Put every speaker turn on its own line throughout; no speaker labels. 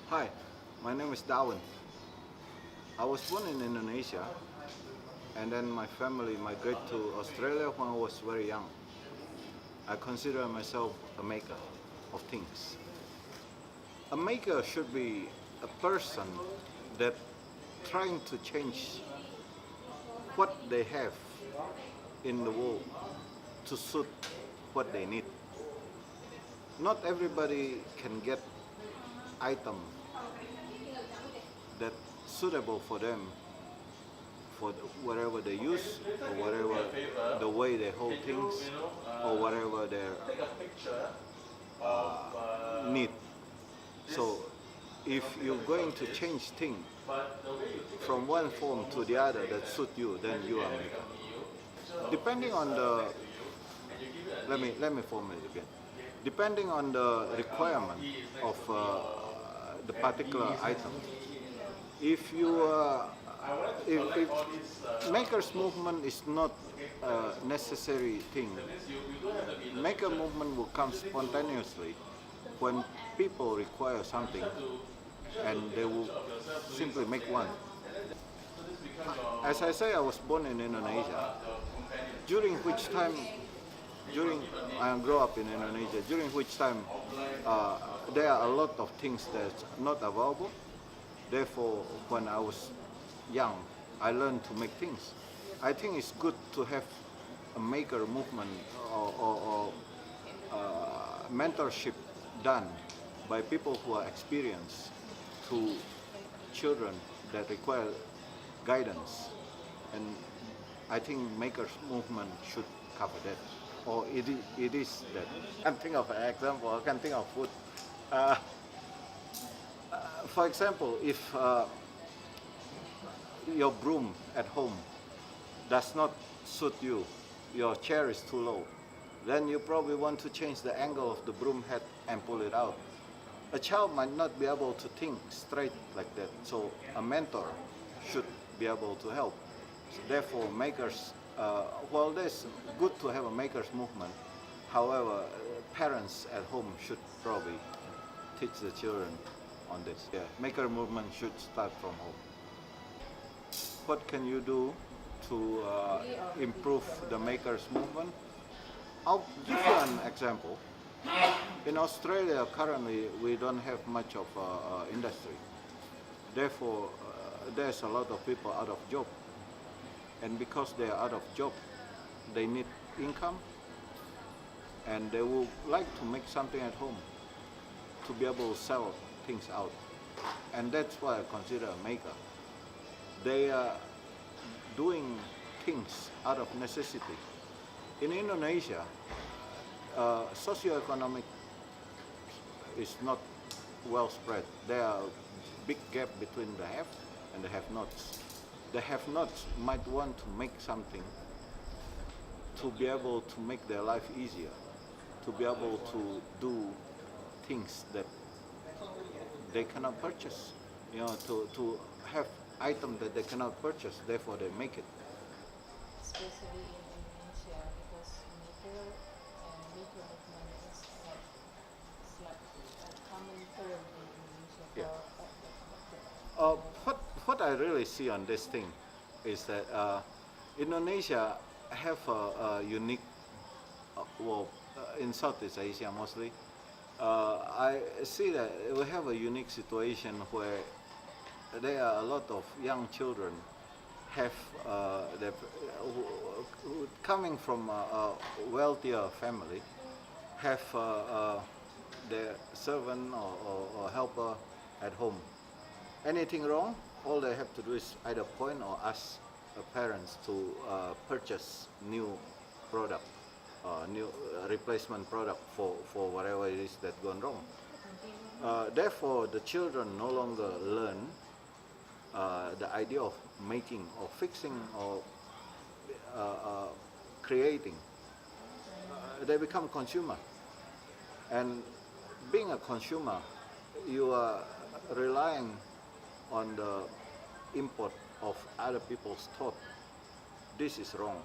Hi, my name is Darwin. I was born in Indonesia and then my family migrated to Australia when I was very young. I consider myself a maker of things. A maker should be a person that trying to change what they have in the world to suit what they need. Not everybody can get item that suitable for them for whatever they use or whatever the way they hold things or whatever their need. So if you're going to change things from one form to the other that suit you, then you are maker. Depending on the, let me formulate again. Depending on the requirement of the particular item, if you if makers movement is not a necessary thing, maker movement will come spontaneously when people require something and they will simply make one. As I say, I was born in Indonesia, during which time, I grew up in Indonesia, during which time there are a lot of things that's not available. Therefore, when I was young, I learned to make things. I think it's good to have a maker movement or mentorship done by people who are experienced to children that require guidance. And I think makers movement should cover that, or it is that. I can think of an example, I can think of food. For example, if your broom at home does not suit you, your chair is too low, then you probably want to change the angle of the broom head and pull it out. A child might not be able to think straight like that, so a mentor should be able to help. So therefore, makers, while it's good to have a makers movement, however, parents at home should probably teach the children on this. Yeah, maker movement should start from home. What can you do to improve the makers movement? I'll give you an example. In Australia, currently, we don't have much of industry. Therefore, there's a lot of people out of job. And because they are out of job, they need income, and they would like to make something at home to be able to sell things out. And that's why I consider a maker. They are doing things out of necessity. In Indonesia, socioeconomic is not well spread. There are big gap between the have and the have-nots. The have-nots might want to make something to be able to make their life easier, to be able to do things that they cannot purchase, to have items that they cannot purchase, therefore they make it.
Especially in Indonesia, because maker and maker movement is like a common term in Indonesia for
What I really see on this thing is that Indonesia have a unique, in Southeast Asia mostly, I see that we have a unique situation where there are a lot of young children have coming from a wealthier family, have their servant or helper at home. Anything wrong, all they have to do is either point or ask the parents to purchase new product, new replacement product for whatever it is that gone wrong. Therefore, the children no longer learn the idea of making or fixing or creating. They become consumer. And being a consumer, you are relying on the input of other people's thought. This is wrong.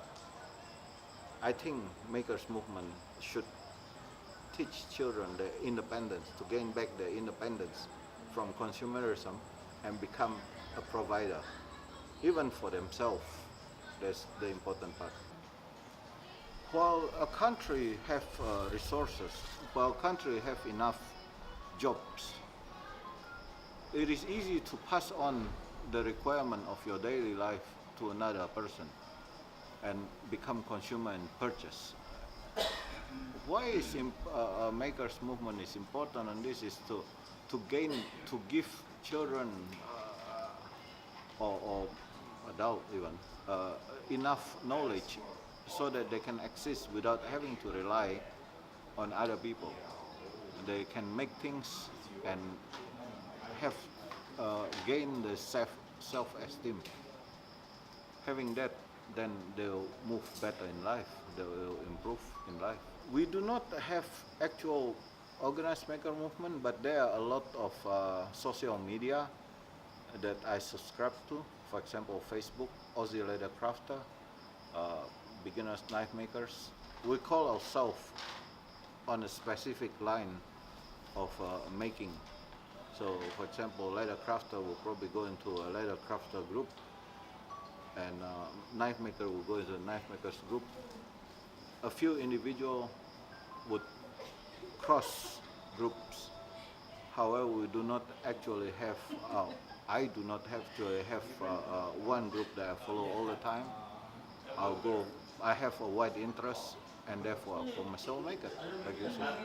I think makers movement should teach children the independence, to gain back their independence from consumerism and become a provider, even for themselves. That's the important part. While a country have resources, while a country have enough jobs, it is easy to pass on the requirement of your daily life to another person and become consumer and purchase. Why is makers movement is important, and this is to give children or adult even enough knowledge so that they can exist without having to rely on other people. They can make things and have gain the self-esteem. Having that, then they'll move better in life. They will improve in life. We do not have actual organized maker movement, but there are a lot of social media that I subscribe to. For example, Facebook, Aussie Leather Crafter, Beginners Knife Makers. We call ourselves on a specific line of making. So, for example, Leather Crafter will probably go into a Leather Crafter group, and Knife Maker will go into the Knife Makers group. A few individuals would cross groups. However, we do not actually have, I do not actually have one group that I follow all the time. I have a wide interest, and therefore I form a soul maker, like you said.